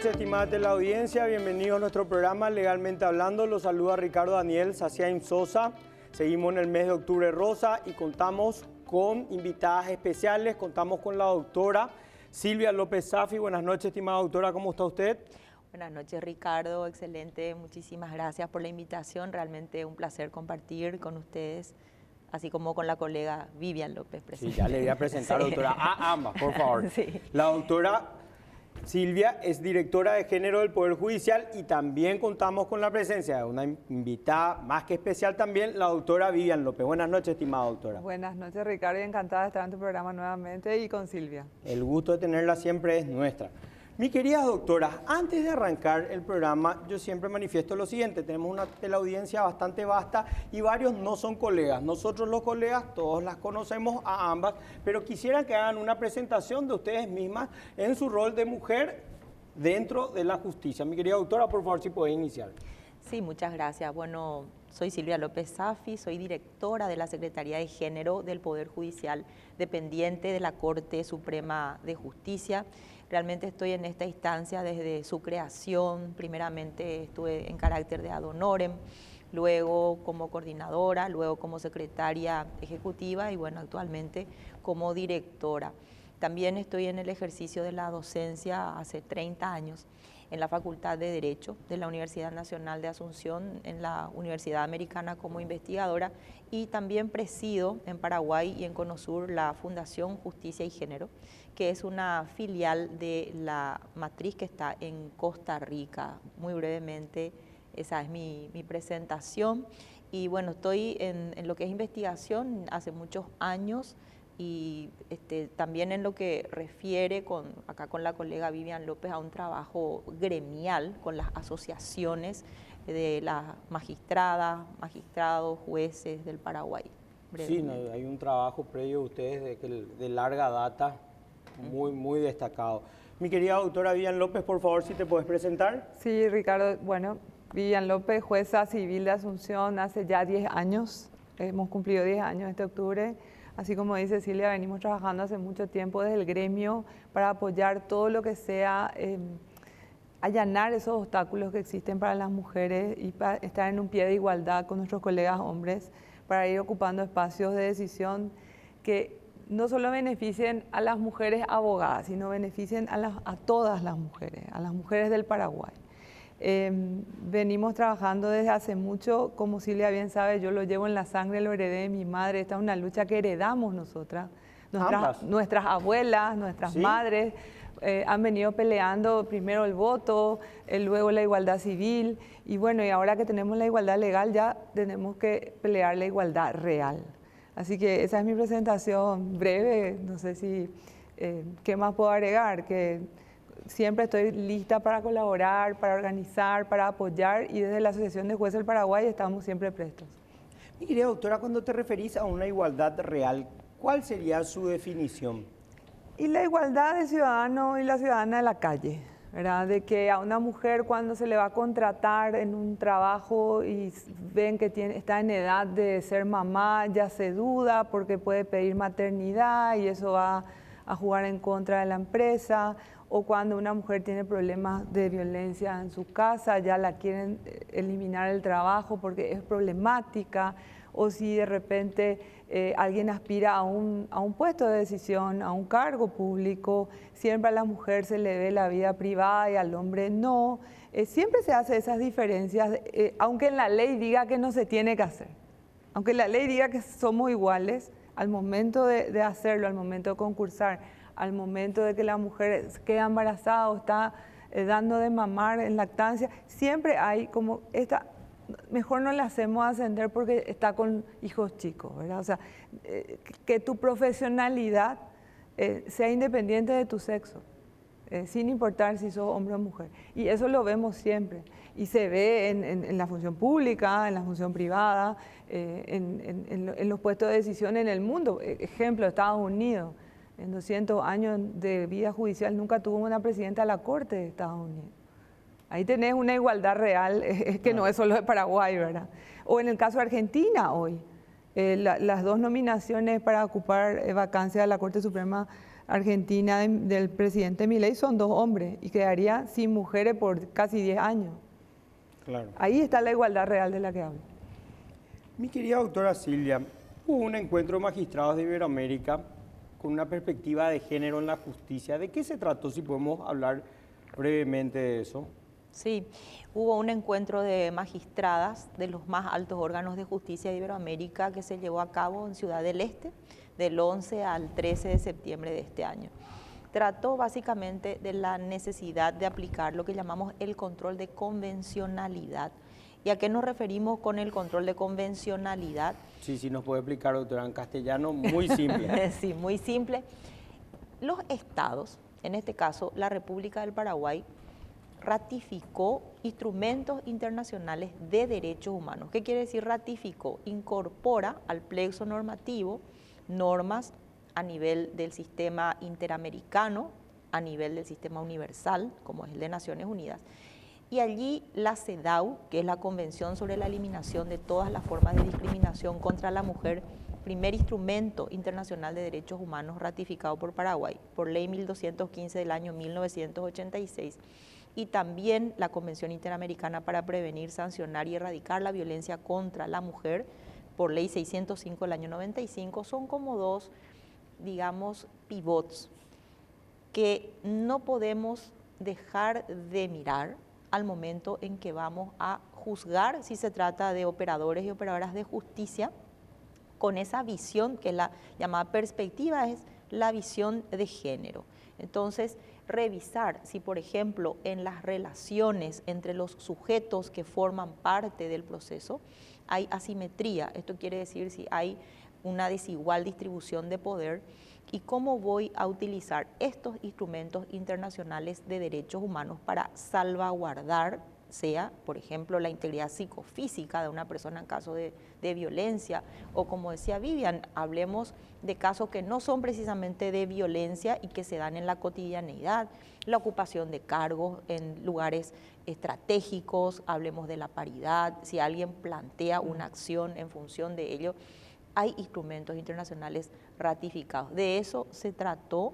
noches, estimada teleaudiencia. Bienvenidos a nuestro programa Legalmente Hablando. Los saluda Ricardo Daniel Saciaim Sosa. Seguimos en el mes de octubre rosa y contamos con invitadas especiales. Contamos con la doctora Silvia López Safi. Buenas noches, estimada doctora. ¿Cómo está usted? Buenas noches, Ricardo. Excelente. Muchísimas gracias por la invitación. Realmente un placer compartir con ustedes, así como con la colega Vivian López. Sí, ya le voy a presentar, sí, doctora, a ambas, por favor. Sí. La doctora Silvia es directora de género del Poder Judicial y también contamos con la presencia de una invitada más que especial también, la doctora Vivian López. Buenas noches, estimada doctora. Buenas noches, Ricardo, y encantada de estar en tu programa nuevamente y con Silvia. El gusto de tenerla siempre es nuestra. Mi querida doctora, antes de arrancar el programa, yo siempre manifiesto lo siguiente: tenemos una teleaudiencia bastante vasta y varios no son colegas. Nosotros los colegas, todos las conocemos a ambas, pero quisiera que hagan una presentación de ustedes mismas en su rol de mujer dentro de la justicia. Mi querida doctora, por favor, si puede iniciar. Sí, muchas gracias. Bueno, soy Silvia López Safi, soy directora de la Secretaría de Género del Poder Judicial, dependiente de la Corte Suprema de Justicia. Realmente estoy en esta instancia desde su creación. Primeramente estuve en carácter de ad honorem, luego como coordinadora, luego como secretaria ejecutiva y bueno, actualmente como directora. También estoy en el ejercicio de la docencia hace 30 años en la Facultad de Derecho de la Universidad Nacional de Asunción, en la Universidad Americana como investigadora, y también presido en Paraguay y en Conosur la Fundación Justicia y Género, que es una filial de la matriz que está en Costa Rica. Muy brevemente, esa es mi presentación. Y bueno, estoy en lo que es investigación hace muchos años, y también en lo que refiere acá con la colega Vivian López a un trabajo gremial con las asociaciones de las magistradas, magistrados, jueces del Paraguay. Sí, no, hay un trabajo previo de ustedes de larga data, muy destacado. Mi querida doctora Vivian López, por favor, si te puedes presentar. Sí, Ricardo, bueno, Vivian López, jueza civil de Asunción hace ya 10 años, hemos cumplido 10 años este octubre. Así como dice Silvia, venimos trabajando hace mucho tiempo desde el gremio para apoyar todo lo que sea allanar esos obstáculos que existen para las mujeres y para estar en un pie de igualdad con nuestros colegas hombres, para ir ocupando espacios de decisión que no solo beneficien a las mujeres abogadas, sino beneficien a todas las mujeres del Paraguay. Venimos trabajando desde hace mucho, como Silvia bien sabe, yo lo llevo en la sangre, lo heredé de mi madre. Esta es una lucha que heredamos nosotras, nuestras abuelas, nuestras madres han venido peleando primero el voto, luego la igualdad civil, y bueno, y ahora que tenemos la igualdad legal ya tenemos que pelear la igualdad real. Así que esa es mi presentación breve, no sé si qué más puedo agregar, que siempre estoy lista para colaborar, para organizar, para apoyar, y desde la Asociación de Jueces del Paraguay estamos siempre prestos. Mi querida doctora, cuando te referís a una igualdad real, ¿cuál sería su definición? Y la igualdad del ciudadano y la ciudadana de la calle, ¿verdad? De que a una mujer cuando se le va a contratar en un trabajo y ven que está en edad de ser mamá, ya se duda porque puede pedir maternidad y eso va a jugar en contra de la empresa, o cuando una mujer tiene problemas de violencia en su casa, ya la quieren eliminar del trabajo porque es problemática, o si de repente alguien aspira a un puesto de decisión, a un cargo público, siempre a la mujer se le ve la vida privada y al hombre no. Siempre se hace esas diferencias, aunque en la ley diga que no se tiene que hacer, aunque la ley diga que somos iguales, al momento de hacerlo, al momento de concursar, al momento de que la mujer queda embarazada o está dando de mamar en lactancia, siempre hay como esta, mejor no la hacemos ascender porque está con hijos chicos, ¿verdad? O sea, que tu profesionalidad sea independiente de tu sexo, sin importar si sos hombre o mujer. Y eso lo vemos siempre. Y se ve en la función pública, en la función privada, en los puestos de decisión en el mundo. Ejemplo, Estados Unidos. En 200 años de vida judicial nunca tuvo una presidenta de la Corte de Estados Unidos. Ahí tenés una igualdad real, que no es solo de Paraguay, ¿verdad? O en el caso de Argentina hoy, Las dos nominaciones para ocupar vacancia de la Corte Suprema Argentina del presidente Milei son dos hombres y quedaría sin mujeres por casi 10 años. Claro. Ahí está la igualdad real de la que hablo. Mi querida doctora Silvia, hubo un encuentro de magistrados de Iberoamérica con una perspectiva de género en la justicia. ¿De qué se trató? Si podemos hablar brevemente de eso. Sí, hubo un encuentro de magistradas de los más altos órganos de justicia de Iberoamérica que se llevó a cabo en Ciudad del Este del 11 al 13 de septiembre de este año. Trató básicamente de la necesidad de aplicar lo que llamamos el control de convencionalidad. ¿Y a qué nos referimos con el control de convencionalidad? Sí, nos puede explicar, doctora, en castellano, muy simple. Sí, muy simple. Los estados, en este caso la República del Paraguay, ratificó instrumentos internacionales de derechos humanos. ¿Qué quiere decir ratificó? Incorpora al plexo normativo normas a nivel del sistema interamericano, a nivel del sistema universal, como es el de Naciones Unidas. Y allí la CEDAW, que es la Convención sobre la Eliminación de todas las formas de discriminación contra la mujer, primer instrumento internacional de derechos humanos ratificado por Paraguay, por Ley 1215 del año 1986, y también la Convención Interamericana para Prevenir, Sancionar y Erradicar la Violencia contra la Mujer, por Ley 605 del año 95, son como dos, digamos, pivots que no podemos dejar de mirar al momento en que vamos a juzgar si se trata de operadores y operadoras de justicia, con esa visión que es la llamada perspectiva, es la visión de género. Entonces, revisar si, por ejemplo, en las relaciones entre los sujetos que forman parte del proceso hay asimetría. Esto quiere decir si hay una desigual distribución de poder y cómo voy a utilizar estos instrumentos internacionales de derechos humanos para salvaguardar, sea, por ejemplo, la integridad psicofísica de una persona en caso de violencia, o como decía Vivian, hablemos de casos que no son precisamente de violencia y que se dan en la cotidianeidad, la ocupación de cargos en lugares estratégicos, hablemos de la paridad, si alguien plantea una acción en función de ello, hay instrumentos internacionales ratificados. De eso se trató.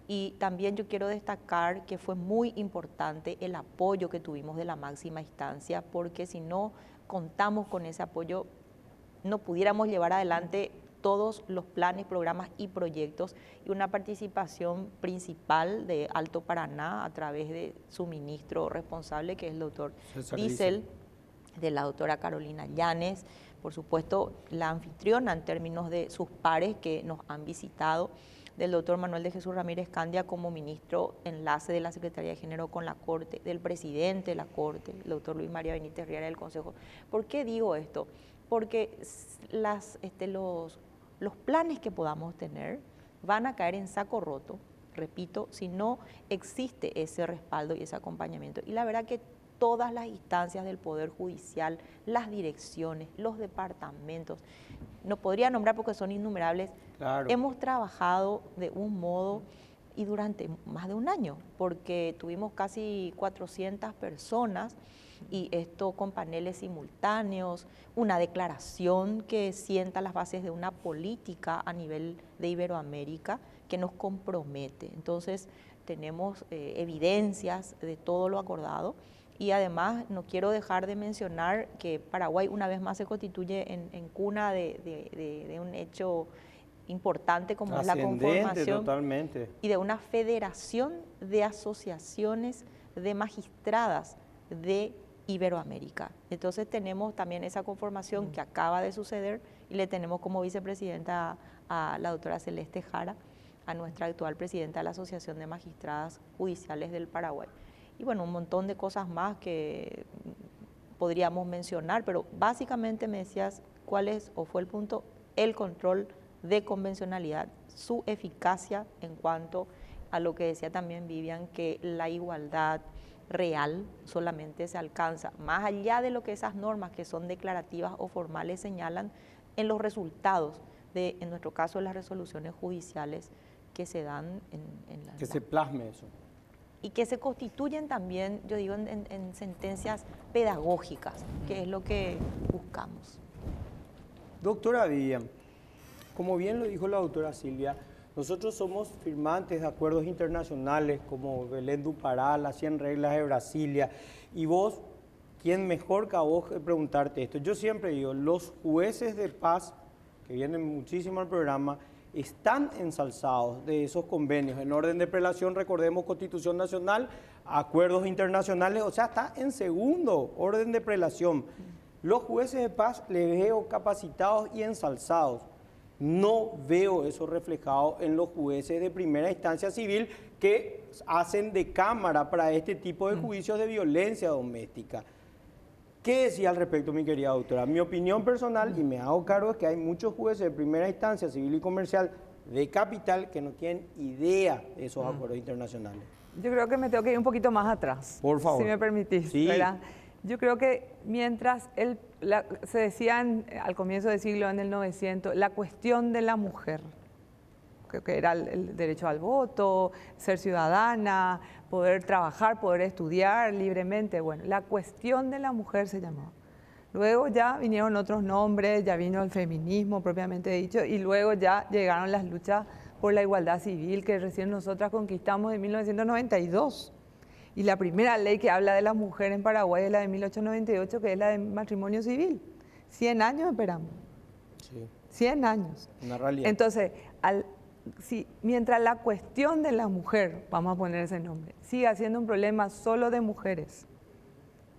Y también yo quiero destacar que fue muy importante el apoyo que tuvimos de la máxima instancia, porque si no contamos con ese apoyo, no pudiéramos llevar adelante todos los planes, programas y proyectos, y una participación principal de Alto Paraná a través de su ministro responsable, que es el doctor Diesel, de la doctora Carolina Llanes, por supuesto la anfitriona en términos de sus pares que nos han visitado, del doctor Manuel de Jesús Ramírez Candia como ministro enlace de la Secretaría de Género con la Corte, del presidente de la Corte, el doctor Luis María Benítez Riera del Consejo. ¿Por qué digo esto? Porque los planes que podamos tener van a caer en saco roto, repito, si no existe ese respaldo y ese acompañamiento. Y la verdad que todas las instancias del Poder Judicial, las direcciones, los departamentos, no podría nombrar porque son innumerables, claro, hemos trabajado de un modo y durante más de un año, porque tuvimos casi 400 personas y esto con paneles simultáneos, una declaración que sienta las bases de una política a nivel de Iberoamérica que nos compromete. Entonces tenemos evidencias de todo lo acordado. Y además no quiero dejar de mencionar que Paraguay una vez más se constituye en cuna de un hecho importante como es la conformación totalmente, y de una federación de asociaciones de magistradas de Iberoamérica. Entonces tenemos también esa conformación que acaba de suceder y le tenemos como vicepresidenta a la doctora Celeste Jara, a nuestra actual presidenta de la Asociación de Magistradas Judiciales del Paraguay. Y bueno, un montón de cosas más que podríamos mencionar, pero básicamente me decías cuál es o fue el punto, el control de convencionalidad, su eficacia en cuanto a lo que decía también Vivian, que la igualdad real solamente se alcanza, más allá de lo que esas normas que son declarativas o formales señalan, en los resultados de, en nuestro caso, las resoluciones judiciales que se dan en la... Que se plasme eso. Y que se constituyen también, yo digo, en sentencias pedagógicas, que es lo que buscamos. Doctora Vivian, como bien lo dijo la doctora Silvia, nosotros somos firmantes de acuerdos internacionales como Belén do Pará, las 100 reglas de Brasilia, y vos, ¿quién mejor que a vos de preguntarte esto? Yo siempre digo, los jueces de paz, que vienen muchísimo al programa, están ensalzados de esos convenios. En orden de prelación, recordemos Constitución Nacional, acuerdos internacionales, o sea, está en segundo orden de prelación. Los jueces de paz les veo capacitados y ensalzados. No veo eso reflejado en los jueces de primera instancia civil que hacen de cámara para este tipo de juicios de violencia doméstica. ¿Qué decía al respecto, mi querida doctora? Mi opinión personal, y me hago cargo, es que hay muchos jueces de primera instancia civil y comercial de capital que no tienen idea de esos acuerdos internacionales. Yo creo que me tengo que ir un poquito más atrás. Por favor. Si me permitís, sí. ¿verdad? Yo creo que mientras se decían al comienzo del siglo, en el 900, la cuestión de la mujer, que era el derecho al voto, ser ciudadana, poder trabajar, poder estudiar libremente, bueno, la cuestión de la mujer se llamaba. Luego ya vinieron otros nombres, ya vino el feminismo propiamente dicho, y luego ya llegaron las luchas por la igualdad civil que recién nosotras conquistamos en 1992. Y la primera ley que habla de la mujer en Paraguay es la de 1898, que es la de matrimonio civil. 100 años esperamos. Sí. 100 años. Una realidad. Entonces, mientras la cuestión de la mujer, vamos a poner ese nombre, siga siendo un problema solo de mujeres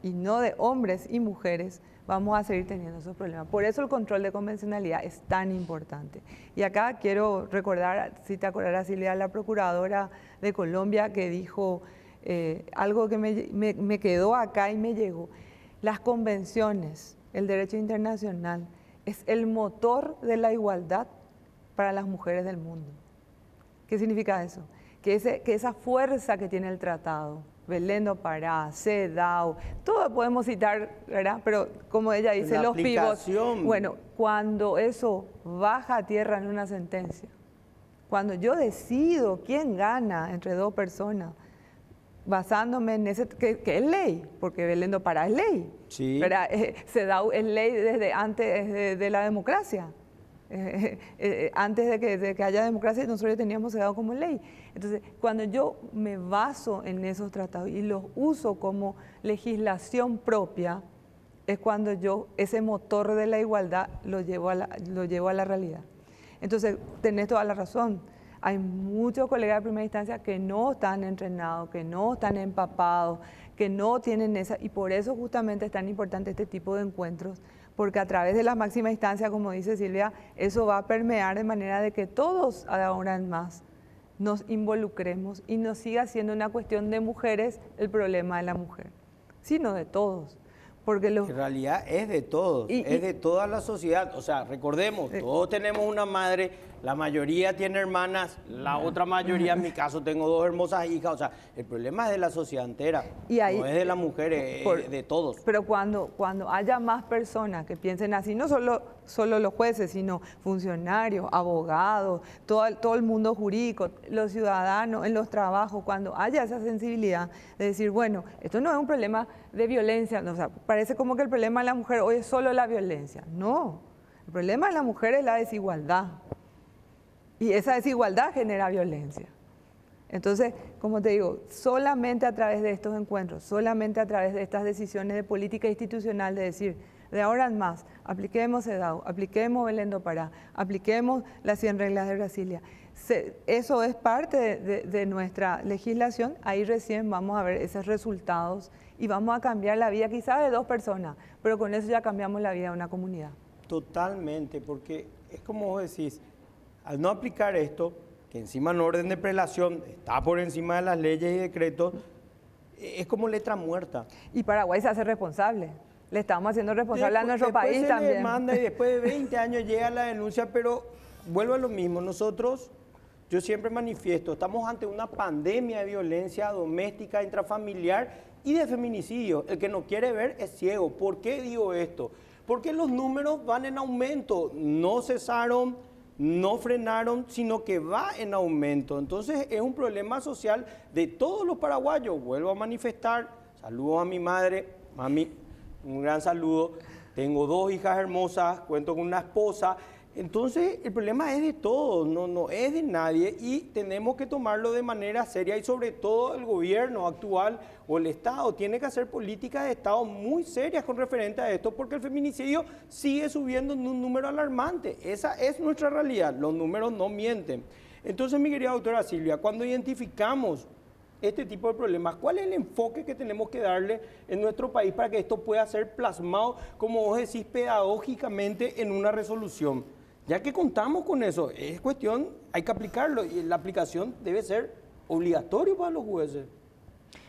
y no de hombres y mujeres, vamos a seguir teniendo esos problemas. Por eso el control de convencionalidad es tan importante. Y acá quiero recordar, si te acordarás, Silvia, la procuradora de Colombia que dijo algo que me quedó acá y me llegó. Las convenciones, el derecho internacional, es el motor de la igualdad para las mujeres del mundo. ¿Qué significa eso? Que esa fuerza que tiene el tratado, Belén do Pará, CEDAW, todo podemos citar, ¿verdad? Pero como ella dice, los pivots. Bueno, cuando eso baja a tierra en una sentencia, cuando yo decido quién gana entre dos personas, basándome en ese, que es ley, porque Belén do Pará es ley, sí. CEDAW es ley desde antes de la democracia. Antes de que haya democracia, nosotros teníamos CEDAW como ley. Entonces, cuando yo me baso en esos tratados y los uso como legislación propia, es cuando yo ese motor de la igualdad lo llevo a la realidad. Entonces, tenés toda la razón. Hay muchos colegas de primera instancia que no están entrenados, que no están empapados, que no tienen esa, y por eso justamente es tan importante este tipo de encuentros, porque a través de la máxima instancia, como dice Silvia, eso va a permear de manera de que todos ahora en más nos involucremos y no siga siendo una cuestión de mujeres el problema de la mujer, sino de todos. Porque en realidad es de todos, es de toda la sociedad. O sea, recordemos, todos tenemos una madre, la mayoría tiene hermanas, la otra mayoría, en mi caso, tengo dos hermosas hijas. O sea, el problema es de la sociedad entera, y ahí, no es de las mujeres, es de todos. Pero cuando haya más personas que piensen así, no solo los jueces, sino funcionarios, abogados, todo el mundo jurídico, los ciudadanos en los trabajos, cuando haya esa sensibilidad de decir, bueno, esto no es un problema de violencia, no, o sea, parece como que el problema de la mujer hoy es solo la violencia. No, el problema de la mujer es la desigualdad. Y esa desigualdad genera violencia. Entonces, como te digo, solamente a través de estos encuentros, solamente a través de estas decisiones de política institucional de decir, de ahora en más, apliquemos CEDAW, apliquemos Belén do Pará, apliquemos las 100 reglas de Brasilia. Eso es parte de nuestra legislación, ahí recién vamos a ver esos resultados y vamos a cambiar la vida quizás de dos personas, pero con eso ya cambiamos la vida de una comunidad. Totalmente, porque es como vos decís, al no aplicar esto, que encima en orden de prelación está por encima de las leyes y decretos, es como letra muerta. Y Paraguay se hace responsable. Le estamos haciendo responsable a nuestro país también. Después se demanda y después de 20 años llega la denuncia, pero vuelvo a lo mismo. Nosotros, yo siempre manifiesto, estamos ante una pandemia de violencia doméstica, intrafamiliar y de feminicidio. El que no quiere ver es ciego. ¿Por qué digo esto? Porque los números van en aumento, no cesaron, no frenaron, sino que va en aumento. Entonces es un problema social de todos los paraguayos. Vuelvo a manifestar, saludo a mi madre, mami, un gran saludo, tengo 2 hijas hermosas, cuento con una esposa. Entonces, el problema es de todos, no es de nadie y tenemos que tomarlo de manera seria y sobre todo el gobierno actual o el Estado tiene que hacer políticas de Estado muy serias con referente a esto porque el feminicidio sigue subiendo en un número alarmante. Esa es nuestra realidad, los números no mienten. Entonces, mi querida doctora Silvia, cuando identificamos este tipo de problemas, ¿cuál es el enfoque que tenemos que darle en nuestro país para que esto pueda ser plasmado, como vos decís, pedagógicamente en una resolución? Ya que contamos con eso, es cuestión, hay que aplicarlo y la aplicación debe ser obligatorio para los jueces.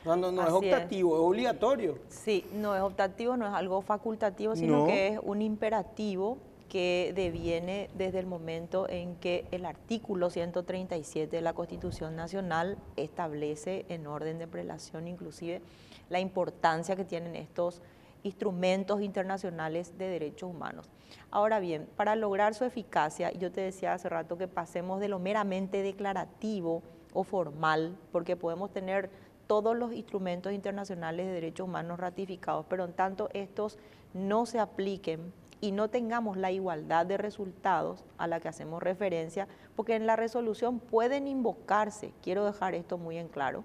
No es optativo, es obligatorio. Sí, no es optativo, no es algo facultativo, sino que es un imperativo que deviene desde el momento en que el artículo 137 de la Constitución Nacional establece en orden de prelación inclusive la importancia que tienen estos instrumentos internacionales de derechos humanos. Ahora bien, para lograr su eficacia, yo te decía hace rato que pasemos de lo meramente declarativo o formal, porque podemos tener todos los instrumentos internacionales de derechos humanos ratificados, pero en tanto estos no se apliquen y no tengamos la igualdad de resultados a la que hacemos referencia, porque en la resolución pueden invocarse, quiero dejar esto muy en claro,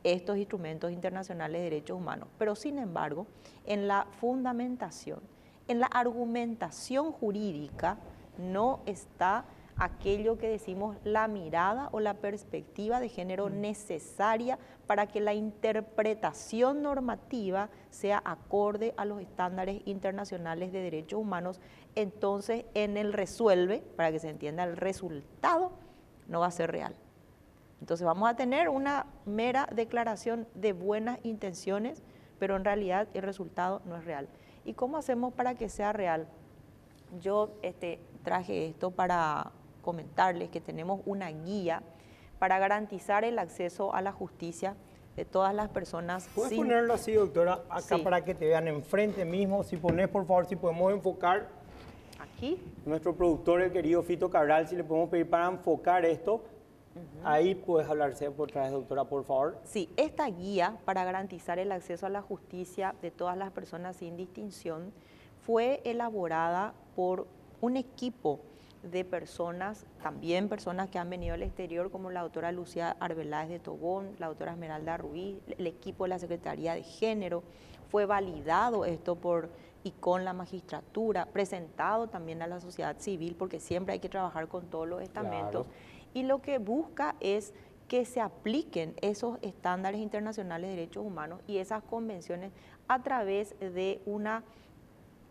estos instrumentos internacionales de derechos humanos, pero sin embargo, en la fundamentación, en la argumentación jurídica, no está aquello que decimos la mirada o la perspectiva de género necesaria para que la interpretación normativa sea acorde a los estándares internacionales de derechos humanos. Entonces, en el resuelve, para que se entienda el resultado, no va a ser real. Entonces vamos a tener una mera declaración de buenas intenciones, pero en realidad el resultado no es real. ¿Y cómo hacemos para que sea real? Yo traje esto para comentarles que tenemos una guía para garantizar el acceso a la justicia de todas las personas. ¿Puedes ponerlo así, doctora, acá para que te vean enfrente mismo? Si pones, por favor, si podemos enfocar. Aquí. Nuestro productor, el querido Fito Cabral, si le podemos pedir para enfocar esto. Ahí puedes hablarse por atrás, doctora, por favor. Sí, esta guía para garantizar el acceso a la justicia de todas las personas sin distinción fue elaborada por un equipo de personas, también personas que han venido al exterior, como la doctora Lucía Arbeláez de Tobón, la doctora Esmeralda Ruiz, el equipo de la Secretaría de Género. Fue validado esto por y con la magistratura, presentado también a la sociedad civil, porque siempre hay que trabajar con todos los estamentos. Claro. Y lo que busca es que se apliquen esos estándares internacionales de derechos humanos y esas convenciones a través de una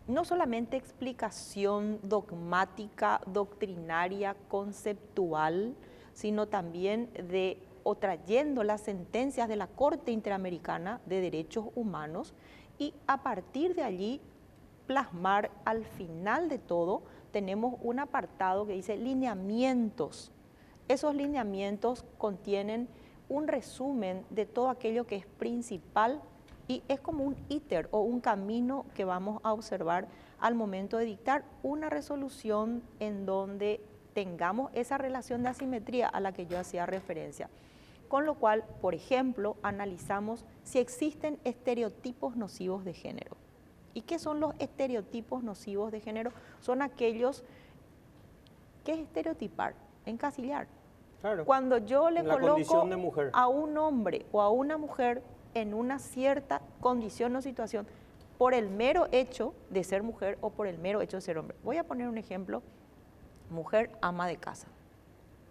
no solamente explicación dogmática, doctrinaria, conceptual, sino también o trayendo las sentencias de la Corte Interamericana de Derechos Humanos y a partir de allí plasmar al final de todo, tenemos un apartado que dice lineamientos. Esos lineamientos contienen un resumen de todo aquello que es principal y es como un íter o un camino que vamos a observar al momento de dictar una resolución en donde tengamos esa relación de asimetría a la que yo hacía referencia. Con lo cual, por ejemplo, analizamos si existen estereotipos nocivos de género. ¿Y qué son los estereotipos nocivos de género? Son aquellos, ¿qué es estereotipar? Encasillar. Claro. Cuando yo le coloco de mujer a un hombre o a una mujer en una cierta condición o situación por el mero hecho de ser mujer o por el mero hecho de ser hombre. Voy a poner un ejemplo: mujer ama de casa,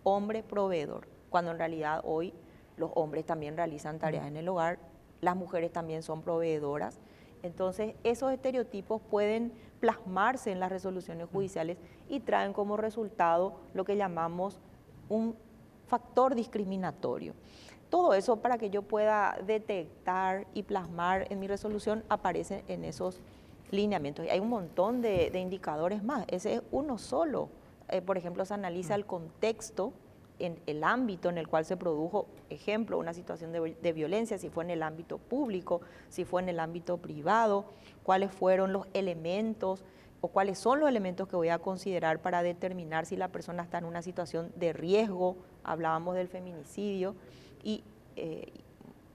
hombre proveedor, cuando en realidad hoy los hombres también realizan tareas en el hogar, las mujeres también son proveedoras. Entonces, esos estereotipos pueden plasmarse en las resoluciones judiciales y traen como resultado lo que llamamos un factor discriminatorio. Todo eso, para que yo pueda detectar y plasmar en mi resolución, aparece en esos lineamientos. Y hay un montón de indicadores más, ese es uno solo. Por ejemplo, se analiza el contexto, en el ámbito en el cual se produjo, ejemplo, una situación de violencia, si fue en el ámbito público, si fue en el ámbito privado, cuáles fueron los elementos o cuáles son los elementos que voy a considerar para determinar si la persona está en una situación de riesgo. Hablábamos del feminicidio y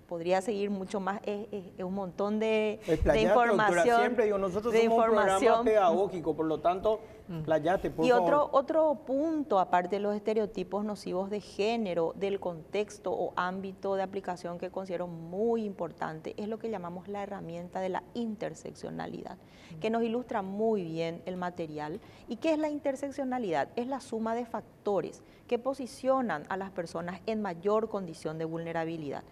podría seguir mucho más, es un montón de información. información. Siempre digo, nosotros somos un programa pedagógico, por lo tanto, playate, por favor. Otro punto, aparte de los estereotipos nocivos de género, del contexto o ámbito de aplicación que considero muy importante, es lo que llamamos la herramienta de la interseccionalidad, que nos ilustra muy bien el material. ¿Y qué es la interseccionalidad? Es la suma de factores que posicionan a las personas en mayor condición de vulnerabilidad.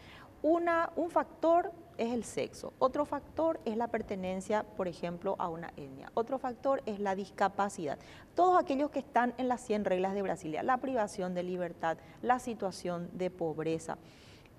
Un factor es el sexo, otro factor es la pertenencia, por ejemplo, a una etnia, otro factor es la discapacidad. Todos aquellos que están en las 100 reglas de Brasilia, la privación de libertad, la situación de pobreza.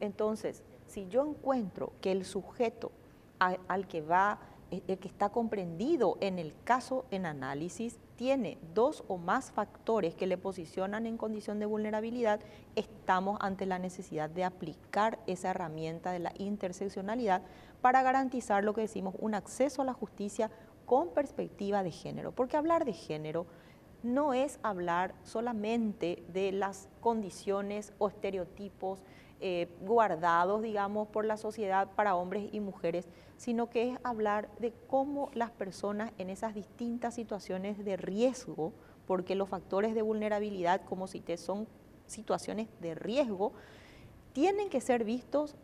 Entonces, si yo encuentro que el sujeto al que va, el que está comprendido en el caso en análisis, tiene 2 o más factores que le posicionan en condición de vulnerabilidad, estamos ante la necesidad de aplicar esa herramienta de la interseccionalidad para garantizar lo que decimos, un acceso a la justicia con perspectiva de género. Porque hablar de género no es hablar solamente de las condiciones o estereotipos guardados, digamos, por la sociedad para hombres y mujeres, sino que es hablar de cómo las personas en esas distintas situaciones de riesgo, porque los factores de vulnerabilidad, como cité, son situaciones de riesgo, tienen que ser vistos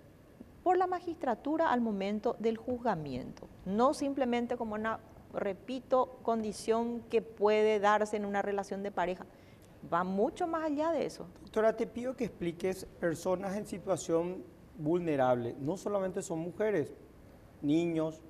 por la magistratura al momento del juzgamiento, no simplemente como una, repito, condición que puede darse en una relación de pareja. Va mucho más allá de eso. Doctora, te pido que expliques personas en situación vulnerable. No solamente son mujeres, niños,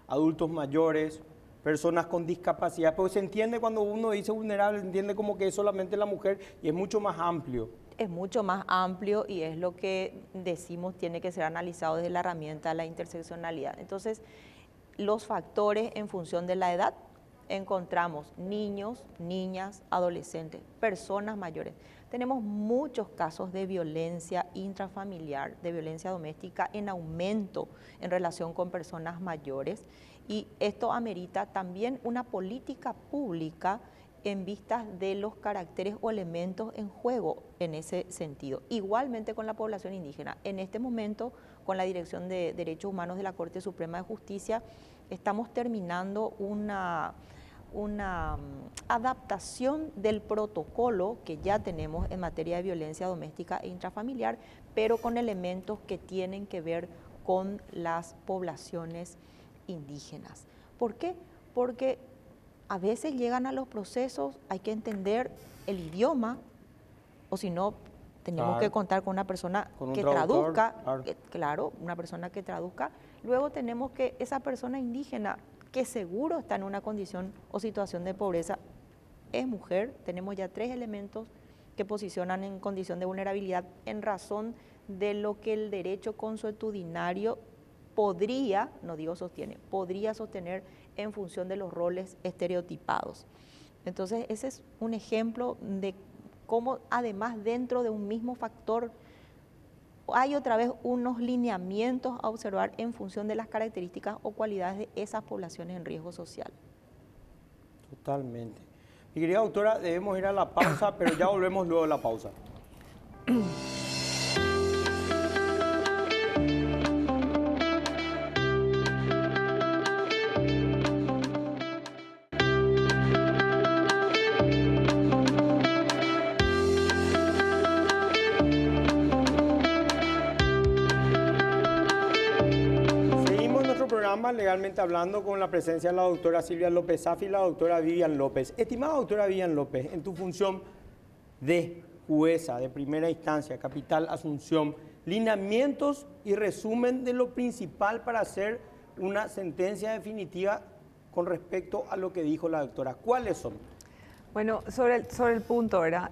adultos mayores, personas con discapacidad, porque se entiende cuando uno dice vulnerable, se entiende como que es solamente la mujer y es mucho más amplio. Es mucho más amplio y es lo que decimos tiene que ser analizado desde la herramienta de la interseccionalidad. Entonces, los factores en función de la edad, encontramos niños, niñas, adolescentes, personas mayores. Tenemos muchos casos de violencia intrafamiliar, de violencia doméstica en aumento en relación con personas mayores, y esto amerita también una política pública en vistas de los caracteres o elementos en juego en ese sentido. Igualmente con la población indígena. En este momento, con la Dirección de Derechos Humanos de la Corte Suprema de Justicia, estamos terminando una adaptación del protocolo que ya tenemos en materia de violencia doméstica e intrafamiliar, pero con elementos que tienen que ver con las poblaciones indígenas. ¿Por qué? Porque a veces llegan a los procesos, hay que entender el idioma, o si no, tenemos que contar con una persona que traduzca, claro, una persona que traduzca. Luego tenemos que esa persona indígena, que seguro está en una condición o situación de pobreza, es mujer. Tenemos ya 3 elementos que posicionan en condición de vulnerabilidad en razón de lo que el derecho consuetudinario podría, no digo sostiene, podría sostener en función de los roles estereotipados. Entonces, ese es un ejemplo de cómo además dentro de un mismo factor hay otra vez unos lineamientos a observar en función de las características o cualidades de esas poblaciones en riesgo social. Totalmente. Mi querida doctora, debemos ir a la pausa, pero ya volvemos luego de la pausa. Legalmente hablando, con la presencia de la doctora Silvia López Safi y la doctora Vivian López. Estimada doctora Vivian López, en tu función de jueza de primera instancia, Capital Asunción, lineamientos y resumen de lo principal para hacer una sentencia definitiva con respecto a lo que dijo la doctora. ¿Cuáles son? Bueno, sobre el punto, ¿verdad?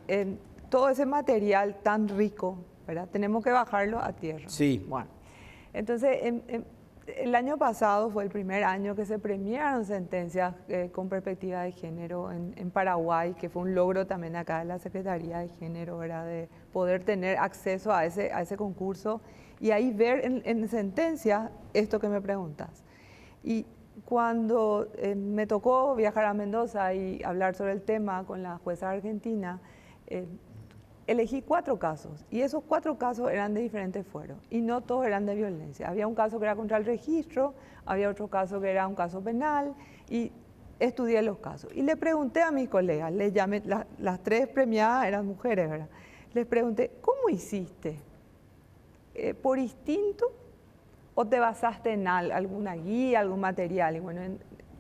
Todo ese material tan rico, ¿verdad? Tenemos que bajarlo a tierra. Sí. Bueno, entonces, el año pasado fue el primer año que se premiaron sentencias con perspectiva de género en Paraguay, que fue un logro también acá de la Secretaría de Género, ¿verdad? De poder tener acceso a ese concurso y ahí ver en sentencias esto que me preguntas. Y cuando me tocó viajar a Mendoza y hablar sobre el tema con la jueza argentina, elegí 4 casos y esos 4 casos eran de diferentes fueros y no todos eran de violencia. Había un caso que era contra el registro, había otro caso que era un caso penal y estudié los casos. Y le pregunté a mis colegas, les llamé, las 3 premiadas eran mujeres, ¿verdad? Les pregunté, ¿cómo hiciste? ¿Por instinto o te basaste en alguna guía, algún material? Y bueno,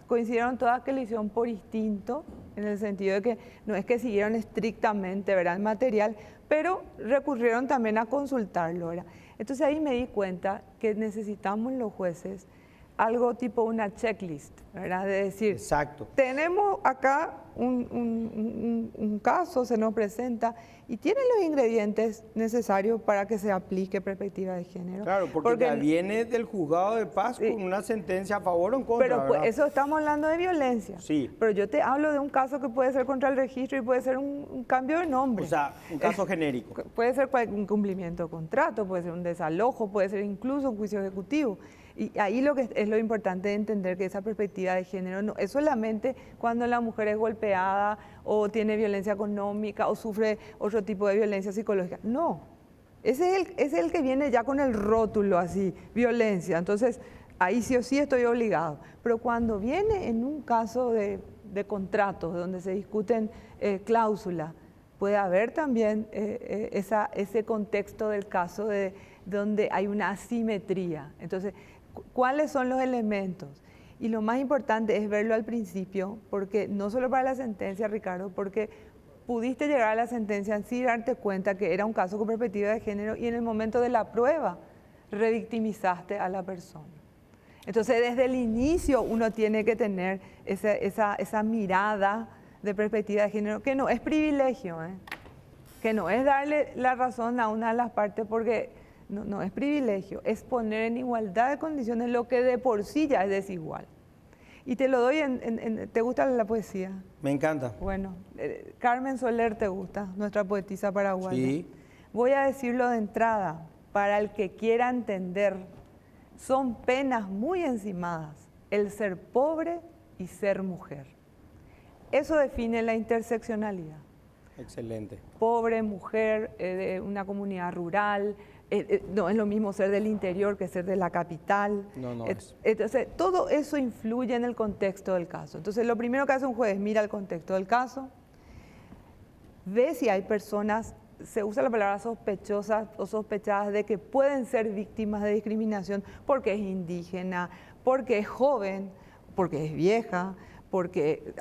coincidieron todas que lo hicieron por instinto, en el sentido de que no es que siguieron estrictamente, ¿verdad?, el material, pero recurrieron también a consultarlo, ¿verdad? Entonces ahí me di cuenta que necesitamos los jueces algo tipo una checklist, ¿verdad? De decir, exacto, tenemos acá un caso, se nos presenta y tiene los ingredientes necesarios para que se aplique perspectiva de género. Claro, porque ya viene del juzgado de paz con una sentencia a favor o en contra. Pero pues, eso estamos hablando de violencia. Sí. Pero yo te hablo de un caso que puede ser contra el registro y puede ser un cambio de nombre. O sea, un caso genérico. Puede ser un incumplimiento de contrato, puede ser un desalojo, puede ser incluso un juicio ejecutivo. Y ahí lo que es lo importante de entender que esa perspectiva de género no es solamente cuando la mujer es golpeada o tiene violencia económica o sufre otro tipo de violencia psicológica. No, ese es el que viene ya con el rótulo así, violencia. Entonces, ahí sí o sí estoy obligado. Pero cuando viene en un caso de contratos donde se discuten cláusulas, puede haber también ese contexto del caso donde hay una asimetría. Entonces, ¿cuáles son los elementos? Y lo más importante es verlo al principio, porque no solo para la sentencia, Ricardo, porque pudiste llegar a la sentencia sin darte cuenta que era un caso con perspectiva de género y en el momento de la prueba revictimizaste a la persona. Entonces, desde el inicio uno tiene que tener esa mirada de perspectiva de género, que no es privilegio, que no es darle la razón a una de las partes porque no es privilegio, es poner en igualdad de condiciones lo que de por sí ya es desigual. Y te lo doy ¿te gusta la poesía? Me encanta. Bueno, Carmen Soler te gusta, nuestra poetisa paraguaya. Sí. Voy a decirlo de entrada, para el que quiera entender, son penas muy encimadas el ser pobre y ser mujer. Eso define la interseccionalidad. Excelente. Pobre, mujer, de una comunidad rural, no es lo mismo ser del interior que ser de la capital. No es. Entonces, todo eso influye en el contexto del caso. Entonces, lo primero que hace un juez, mira el contexto del caso, ve si hay personas, se usa la palabra sospechosas o sospechadas de que pueden ser víctimas de discriminación porque es indígena, porque es joven, porque es vieja, porque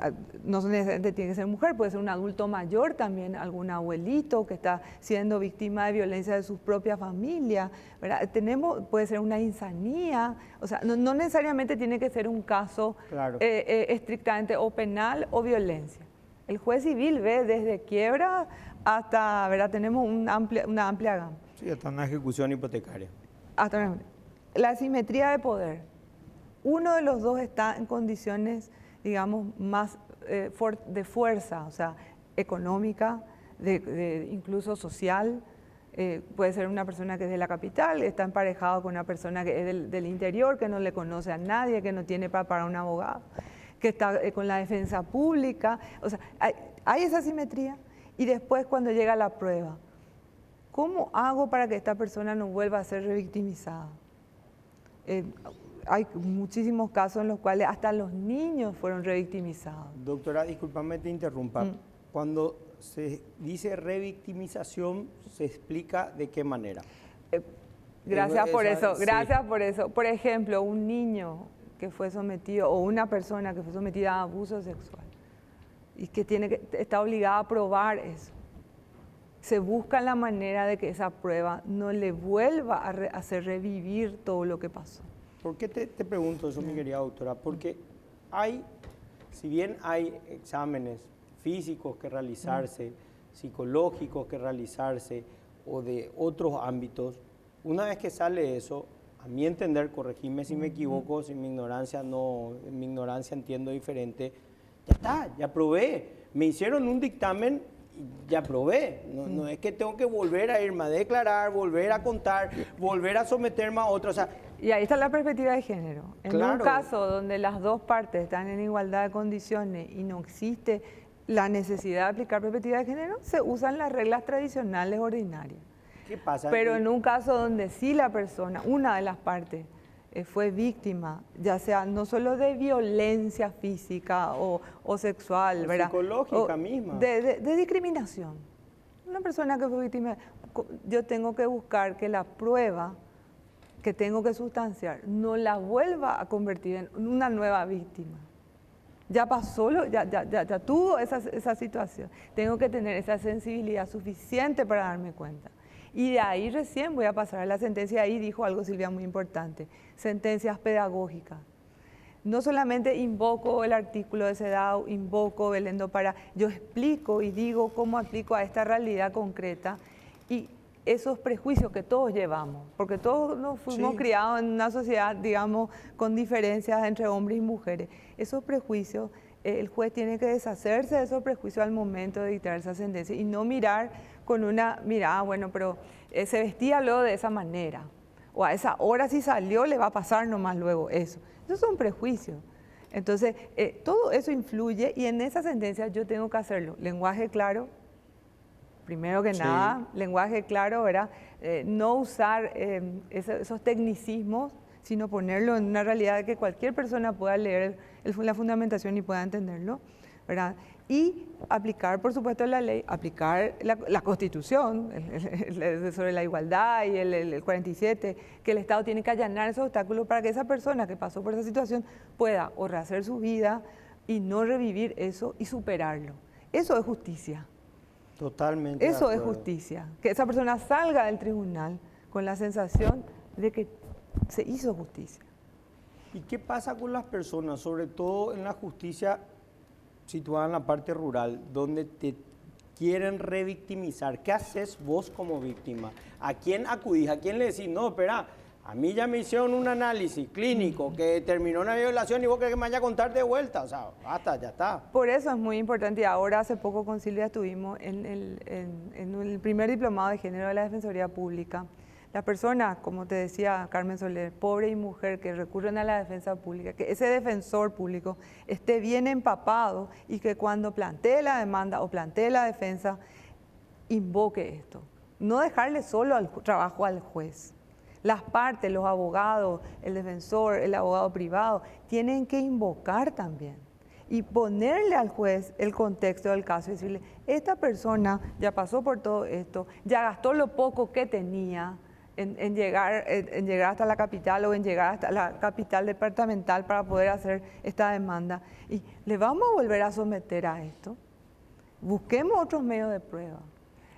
no necesariamente tiene que ser mujer, puede ser un adulto mayor también, algún abuelito que está siendo víctima de violencia de su propia familia, ¿verdad? Puede ser una insanía, o sea, no necesariamente tiene que ser un caso claro, estrictamente o penal o violencia. El juez civil ve desde quiebra hasta, ¿verdad? Tenemos una amplia gama. Sí, hasta una ejecución hipotecaria. La asimetría de poder. Uno de los dos está en condiciones, digamos, más de fuerza, o sea, económica, incluso social. Puede ser una persona que es de la capital, está emparejado con una persona que es del interior, que no le conoce a nadie, que no tiene para pagar un abogado, que está con la defensa pública. O sea, hay esa asimetría. Y después, cuando llega la prueba, ¿cómo hago para que esta persona no vuelva a ser revictimizada? Hay muchísimos casos en los cuales hasta los niños fueron revictimizados. Doctora, discúlpame te interrumpa. Cuando se dice revictimización, ¿se explica de qué manera? Gracias por eso, sí. gracias por eso. Por ejemplo, un niño que fue sometido, o una persona que fue sometida a abuso sexual, y que está obligada a probar eso. Se busca la manera de que esa prueba no le vuelva a hacer revivir todo lo que pasó. ¿Por qué te pregunto eso, mi querida doctora? Porque si bien hay exámenes físicos que realizarse, psicológicos que realizarse o de otros ámbitos, una vez que sale eso, a mi entender, corregime si me equivoco, si en mi ignorancia entiendo diferente, ya está, ya probé. Me hicieron un dictamen y ya probé. No es que tengo que volver a irme a declarar, volver a contar, volver a someterme a otro. O sea, y ahí está la perspectiva de género. En claro, un caso donde las dos partes están en igualdad de condiciones y no existe la necesidad de aplicar perspectiva de género, se usan las reglas tradicionales ordinarias. ¿Qué pasa? Pero en un caso donde sí la persona, una de las partes, fue víctima, ya sea no solo de violencia física o sexual, ¿verdad? Psicológica misma. De discriminación. Una persona que fue víctima, yo tengo que buscar que la prueba que tengo que sustanciar no la vuelva a convertir en una nueva víctima. Ya pasó, ya tuvo esa situación. Tengo que tener esa sensibilidad suficiente para darme cuenta. Y de ahí recién voy a pasar a la sentencia. Ahí dijo algo Silvia muy importante, sentencias pedagógicas. No solamente invoco el artículo de CEDAW, invoco Belén do Pará, yo explico y digo cómo aplico a esta realidad concreta y esos prejuicios que todos llevamos, porque todos nos fuimos criados en una sociedad, digamos, con diferencias entre hombres y mujeres. Esos prejuicios, el juez tiene que deshacerse de esos prejuicios al momento de dictar esa sentencia y no mirar con una mirada, bueno, pero se vestía luego de esa manera, o a esa hora si salió le va a pasar nomás luego eso. Esos son prejuicios. Entonces, todo eso influye y en esa sentencia yo tengo que hacerlo. Lenguaje claro, primero que nada, lenguaje claro, ¿verdad? No usar esos tecnicismos, sino ponerlo en una realidad de que cualquier persona pueda leer la fundamentación y pueda entenderlo, ¿verdad? Y aplicar, por supuesto, la ley, aplicar la Constitución sobre la igualdad y el 47, que el Estado tiene que allanar esos obstáculos para que esa persona que pasó por esa situación pueda o rehacer su vida y no revivir eso y superarlo. Eso es justicia. Totalmente. Eso es justicia. Que esa persona salga del tribunal con la sensación de que se hizo justicia. ¿Y qué pasa con las personas, sobre todo en la justicia situada en la parte rural, donde te quieren revictimizar? ¿Qué haces vos como víctima? ¿A quién acudís? ¿A quién le decís, no, espera, a mí ya me hicieron un análisis clínico que terminó una violación y vos querés que me vaya a contar de vuelta? O sea, basta, ya está. Por eso es muy importante, y ahora hace poco con Silvia estuvimos en el primer diplomado de género de la Defensoría Pública. Las personas, como te decía Carmen Soler, pobre y mujer, que recurren a la defensa pública, que ese defensor público esté bien empapado y que cuando plantee la demanda o plantee la defensa, invoque esto. No dejarle solo al trabajo al juez. Las partes, los abogados, el defensor, el abogado privado, tienen que invocar también y ponerle al juez el contexto del caso y decirle, esta persona ya pasó por todo esto, ya gastó lo poco que tenía, en llegar hasta la capital o en llegar hasta la capital departamental para poder hacer esta demanda. Y le vamos a volver a someter a esto. Busquemos otros medios de prueba.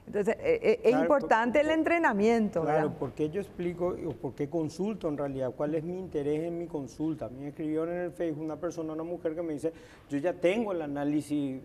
Entonces, es importante el entrenamiento. Claro, ¿verdad? porque yo explico, o por qué consulto en realidad, cuál es mi interés en mi consulta. A mí me escribió en el Facebook una persona, una mujer que me dice, yo ya tengo el análisis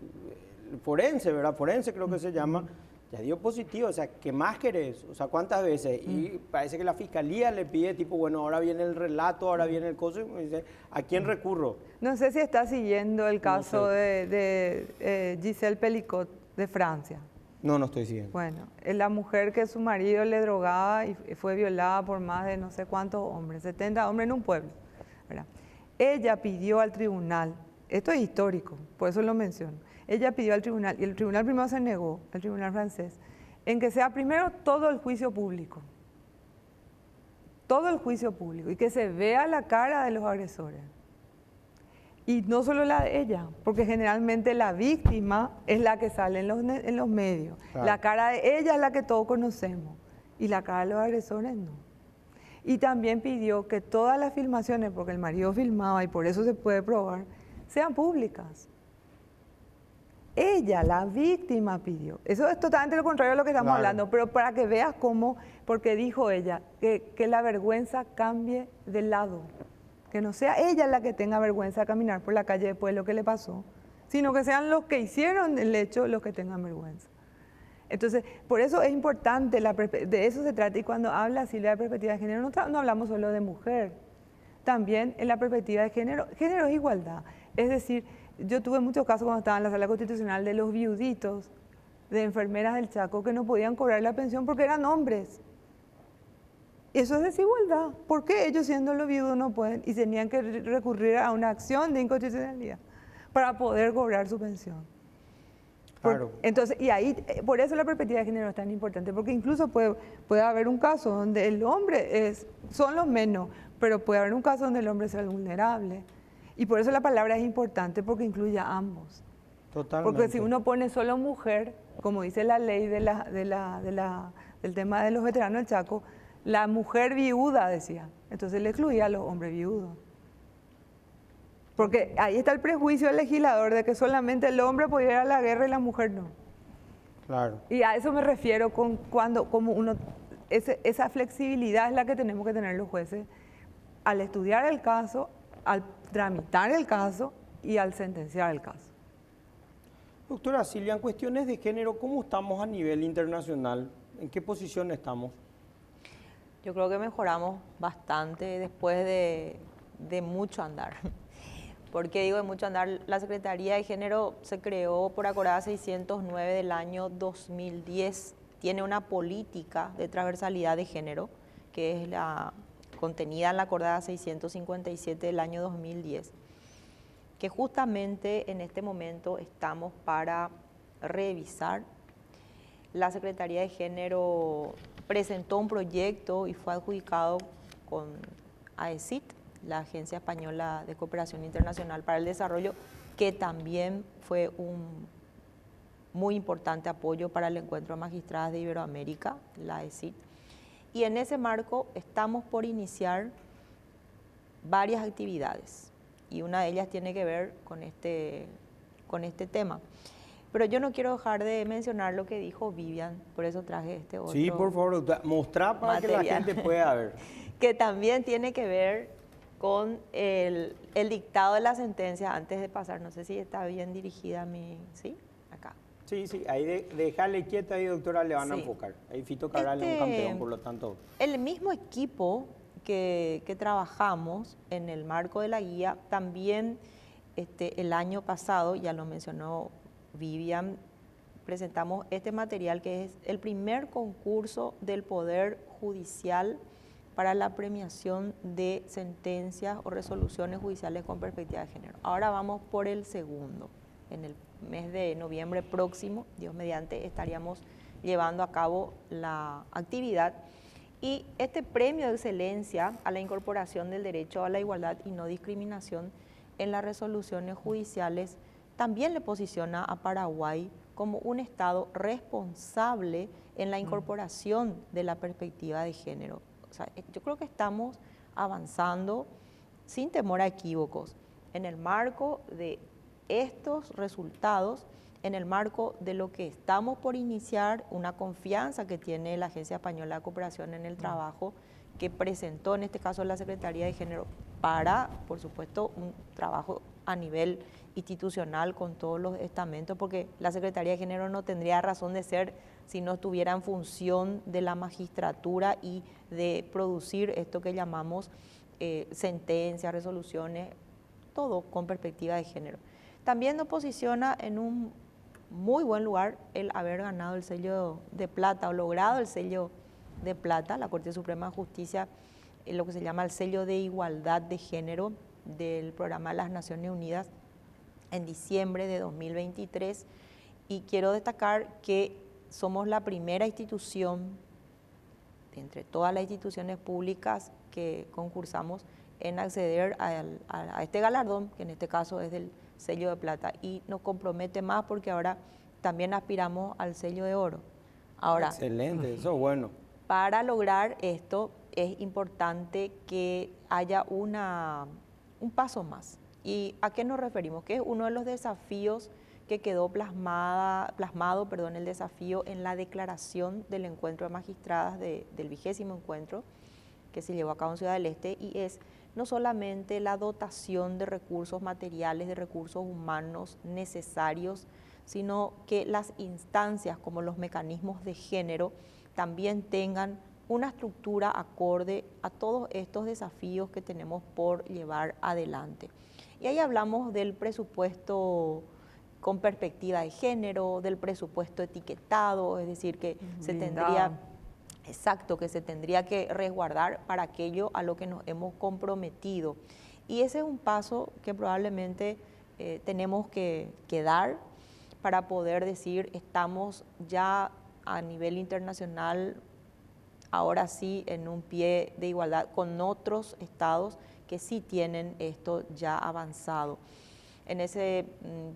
forense, ¿verdad? Forense creo que se llama. Ya dio positivo, o sea, ¿qué más querés? O sea, ¿cuántas veces? Y parece que la fiscalía le pide, tipo, bueno, ahora viene el relato, ahora viene el coso, y me dice, ¿a quién recurro? No sé si está siguiendo el caso de Giselle Pelicot de Francia. No, no estoy siguiendo. Bueno, es la mujer que su marido le drogaba y fue violada por más de no sé cuántos hombres, 70 hombres en un pueblo, ¿verdad? Ella pidió al tribunal, esto es histórico, por eso lo menciono. Ella pidió al tribunal, y el tribunal primero se negó, el tribunal francés, en que sea primero todo el juicio público. Todo el juicio público, y que se vea la cara de los agresores. Y no solo la de ella, porque generalmente la víctima es la que sale en los medios. Claro. La cara de ella es la que todos conocemos, y la cara de los agresores no. Y también pidió que todas las filmaciones, porque el marido filmaba y por eso se puede probar, sean públicas. Ella, la víctima, pidió. Eso es totalmente lo contrario de lo que estamos hablando, pero para que veas cómo, porque dijo ella, que la vergüenza cambie de lado. Que no sea ella la que tenga vergüenza de caminar por la calle después de lo que le pasó, sino que sean los que hicieron el hecho los que tengan vergüenza. Entonces, por eso es importante, de eso se trata. Y cuando habla Silvia de perspectiva de género, no hablamos solo de mujer. También en la perspectiva de género es igualdad. Es decir, yo tuve muchos casos cuando estaba en la sala constitucional de los viuditos, de enfermeras del Chaco que no podían cobrar la pensión porque eran hombres. Eso es desigualdad. ¿Por qué ellos siendo los viudos no pueden? Y tenían que recurrir a una acción de inconstitucionalidad para poder cobrar su pensión. Claro. Entonces, y ahí, por eso la perspectiva de género es tan importante, porque incluso puede haber un caso donde el hombre son los menos, pero puede haber un caso donde el hombre sea el vulnerable. Y por eso la palabra es importante, porque incluye a ambos. Totalmente. Porque si uno pone solo mujer, como dice la ley del tema de los veteranos del Chaco, la mujer viuda, decía. Entonces le excluía a los hombres viudos. Porque ahí está el prejuicio del legislador de que solamente el hombre podía ir a la guerra y la mujer no. Claro. Y a eso me refiero esa flexibilidad es la que tenemos que tener los jueces al estudiar el caso, al tramitar el caso y al sentenciar el caso. Doctora Silvia, en cuestiones de género, ¿cómo estamos a nivel internacional? ¿En qué posición estamos? Yo creo que mejoramos bastante después de mucho andar. ¿Por qué digo de mucho andar? La Secretaría de Género se creó por Acordada 609 del año 2010. Tiene una política de transversalidad de género, que es la contenida en la Acordada 657 del año 2010, que justamente en este momento estamos para revisar. La Secretaría de Género presentó un proyecto y fue adjudicado con AECIT, la Agencia Española de Cooperación Internacional para el Desarrollo, que también fue un muy importante apoyo para el Encuentro de Magistradas de Iberoamérica, la AECIT. Y en ese marco estamos por iniciar varias actividades y una de ellas tiene que ver con este tema. Pero yo no quiero dejar de mencionar lo que dijo Vivian, por eso traje este otro. Sí, por favor, mostrar para material, que la gente pueda ver. Que también tiene que ver con el dictado de la sentencia antes de pasar. No sé si está bien dirigida mi... ¿Sí? Acá. Sí, ahí dejarle quieta ahí, doctora, le van a enfocar. Ahí Fito Cabral es un campeón, por lo tanto. El mismo equipo que trabajamos en el marco de la guía, también el año pasado, ya lo mencionó Vivian, presentamos este material que es el primer concurso del Poder Judicial para la premiación de sentencias o resoluciones judiciales con perspectiva de género. Ahora vamos por el segundo. En el mes de noviembre próximo, Dios mediante, estaríamos llevando a cabo la actividad. Y este premio de excelencia a la incorporación del derecho a la igualdad y no discriminación en las resoluciones judiciales también le posiciona a Paraguay como un Estado responsable en la incorporación de la perspectiva de género. O sea, yo creo que estamos avanzando sin temor a equívocos en el marco de estos resultados, en el marco de lo que estamos por iniciar, una confianza que tiene la Agencia Española de Cooperación en el Trabajo, que presentó en este caso la Secretaría de Género para, por supuesto, un trabajo a nivel institucional con todos los estamentos, porque la Secretaría de Género no tendría razón de ser si no estuviera en función de la magistratura y de producir esto que llamamos sentencias, resoluciones, todo con perspectiva de género. También nos posiciona en un muy buen lugar el haber ganado el sello de plata o logrado el sello de plata, la Corte Suprema de Justicia, lo que se llama el sello de igualdad de género del Programa de las Naciones Unidas en diciembre de 2023. Y quiero destacar que somos la primera institución, entre todas las instituciones públicas que concursamos, en acceder a este galardón, que en este caso es del sello de plata, y nos compromete más porque ahora también aspiramos al sello de oro. Ahora, excelente, eso es bueno. Para lograr esto es importante que haya un paso más. ¿Y a qué nos referimos? Que es uno de los desafíos que quedó plasmado, el desafío en la declaración del encuentro de magistradas del 20º encuentro que se llevó a cabo en Ciudad del Este, y es no solamente la dotación de recursos materiales, de recursos humanos necesarios, sino que las instancias como los mecanismos de género también tengan una estructura acorde a todos estos desafíos que tenemos por llevar adelante. Y ahí hablamos del presupuesto con perspectiva de género, del presupuesto etiquetado, es decir, que se tendría que resguardar para aquello a lo que nos hemos comprometido. Y ese es un paso que probablemente tenemos que dar, para poder decir estamos ya a nivel internacional, ahora sí, en un pie de igualdad con otros estados que sí tienen esto ya avanzado. En ese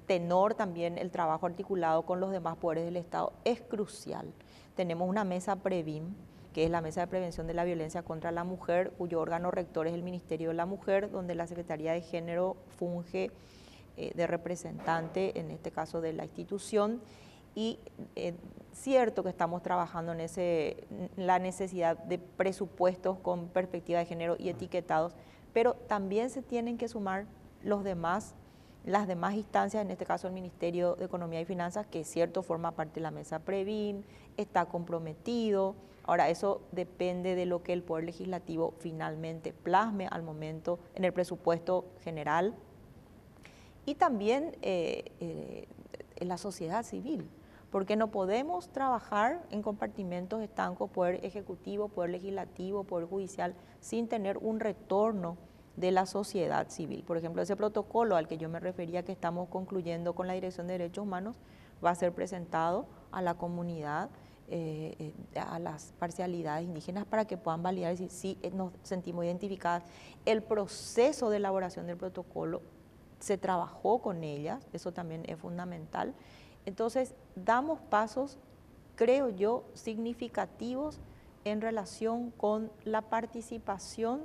tenor también el trabajo articulado con los demás poderes del Estado es crucial. Tenemos una mesa PREVIM, que es la Mesa de Prevención de la Violencia contra la Mujer, cuyo órgano rector es el Ministerio de la Mujer, donde la Secretaría de Género funge de representante, en este caso de la institución, y cierto que estamos trabajando en la necesidad de presupuestos con perspectiva de género y etiquetados, pero también se tienen que sumar las demás instancias, en este caso el Ministerio de Economía y Finanzas, que es cierto forma parte de la mesa PREVIM, está comprometido. Ahora, eso depende de lo que el Poder Legislativo finalmente plasme al momento en el presupuesto general. Y también en la sociedad civil, porque no podemos trabajar en compartimentos estancos, Poder Ejecutivo, Poder Legislativo, Poder Judicial, sin tener un retorno de la sociedad civil. Por ejemplo, ese protocolo al que yo me refería, que estamos concluyendo con la Dirección de Derechos Humanos, va a ser presentado a la comunidad, a las parcialidades indígenas, para que puedan validar y decir, sí, nos sentimos identificadas. El proceso de elaboración del protocolo se trabajó con ellas, eso también es fundamental. Entonces, damos pasos, creo yo, significativos en relación con la participación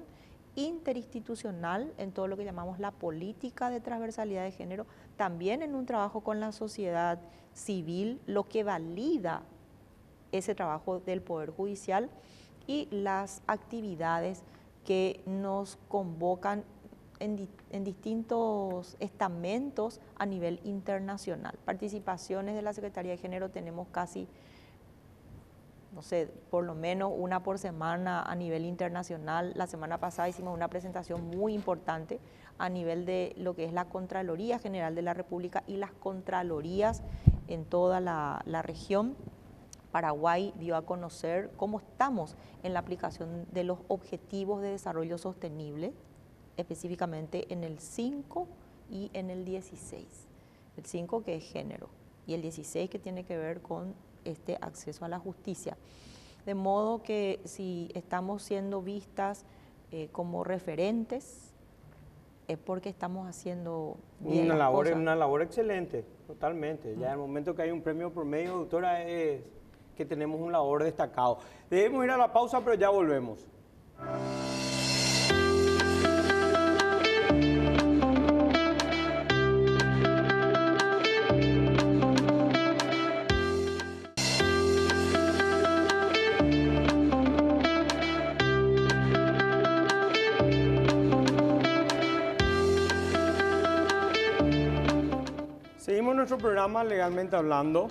interinstitucional en todo lo que llamamos la política de transversalidad de género, también en un trabajo con la sociedad civil, lo que valida ese trabajo del Poder Judicial, y las actividades que nos convocan en distintos estamentos a nivel internacional. Participaciones de la Secretaría de Género tenemos casi, no sé, por lo menos una por semana a nivel internacional. La semana pasada hicimos una presentación muy importante a nivel de lo que es la Contraloría General de la República y las Contralorías en toda la región. Paraguay dio a conocer cómo estamos en la aplicación de los Objetivos de Desarrollo Sostenible, específicamente en el 5 y en el 16. El 5 que es género y el 16 que tiene que ver con este acceso a la justicia. De modo que si estamos siendo vistas como referentes, es porque estamos haciendo bien las cosas. Una labor excelente, totalmente. Ya en el momento que hay un premio por medio, doctora, es que tenemos un labor destacado. Debemos ir a la pausa, pero ya volvemos. Seguimos nuestro programa Legalmente Hablando.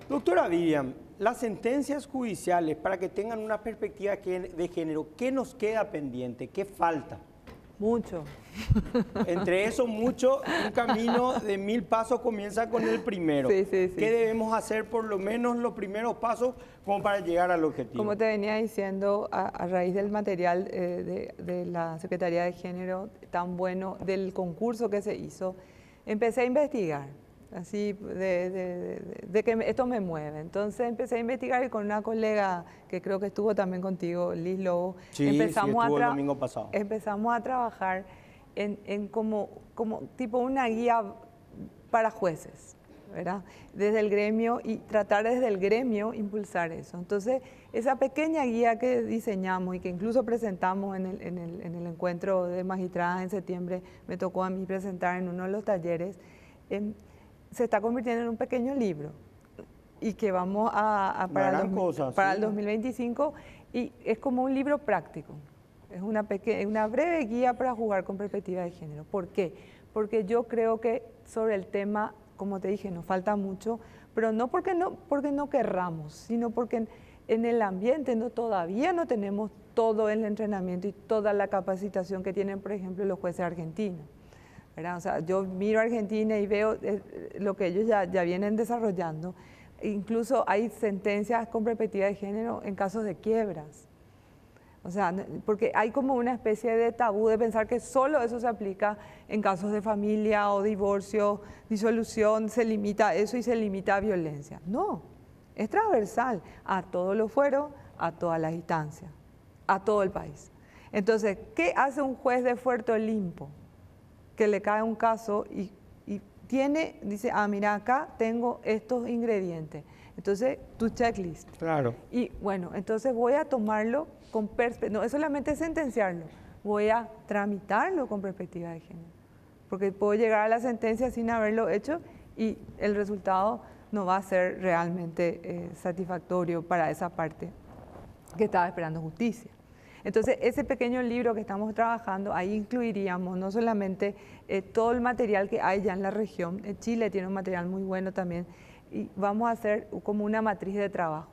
Doctora Vivian, las sentencias judiciales, para que tengan una perspectiva de género, ¿qué nos queda pendiente? ¿Qué falta? Mucho. Entre eso, mucho, un camino de 1000 pasos comienza con el primero. Sí. ¿Qué debemos hacer por lo menos los primeros pasos como para llegar al objetivo? Como te venía diciendo, a raíz del material de la Secretaría de Género tan bueno, del concurso que se hizo, empecé a investigar. Así de que esto me mueve. Entonces empecé a investigar y con una colega que creo que estuvo también contigo, Liz Lobo, estuvo el domingo pasado. Empezamos a trabajar en como tipo una guía para jueces, ¿verdad? Desde el gremio, y tratar desde el gremio impulsar eso. Entonces, esa pequeña guía que diseñamos y que incluso presentamos en el encuentro de magistradas en septiembre, me tocó a mí presentar en uno de los talleres, se está convirtiendo en un pequeño libro y que vamos para el 2025, y es como un libro práctico, es una breve guía para jugar con perspectiva de género. ¿Por qué? Porque yo creo que sobre el tema, como te dije, nos falta mucho, pero no porque no querramos, sino porque en el ambiente todavía no tenemos todo el entrenamiento y toda la capacitación que tienen, por ejemplo, los jueces argentinos, ¿verdad? O sea, yo miro a Argentina y veo lo que ellos ya vienen desarrollando. Incluso hay sentencias con perspectiva de género en casos de quiebras. O sea, porque hay como una especie de tabú de pensar que solo eso se aplica en casos de familia o divorcio, disolución, se limita a eso y se limita a violencia. No, es transversal a todos los fueros, a todas las instancias, a todo el país. Entonces, ¿qué hace un juez de Puerto Olimpo que le cae un caso y dice, mira, acá tengo estos ingredientes? Entonces, tu checklist. Claro. Y bueno, entonces voy a tomarlo con perspectiva, no es solamente sentenciarlo, voy a tramitarlo con perspectiva de género. Porque puedo llegar a la sentencia sin haberlo hecho y el resultado no va a ser realmente satisfactorio para esa parte que estaba esperando justicia. Entonces, ese pequeño libro que estamos trabajando, ahí incluiríamos no solamente todo el material que hay ya en la región, Chile tiene un material muy bueno también, y vamos a hacer como una matriz de trabajo.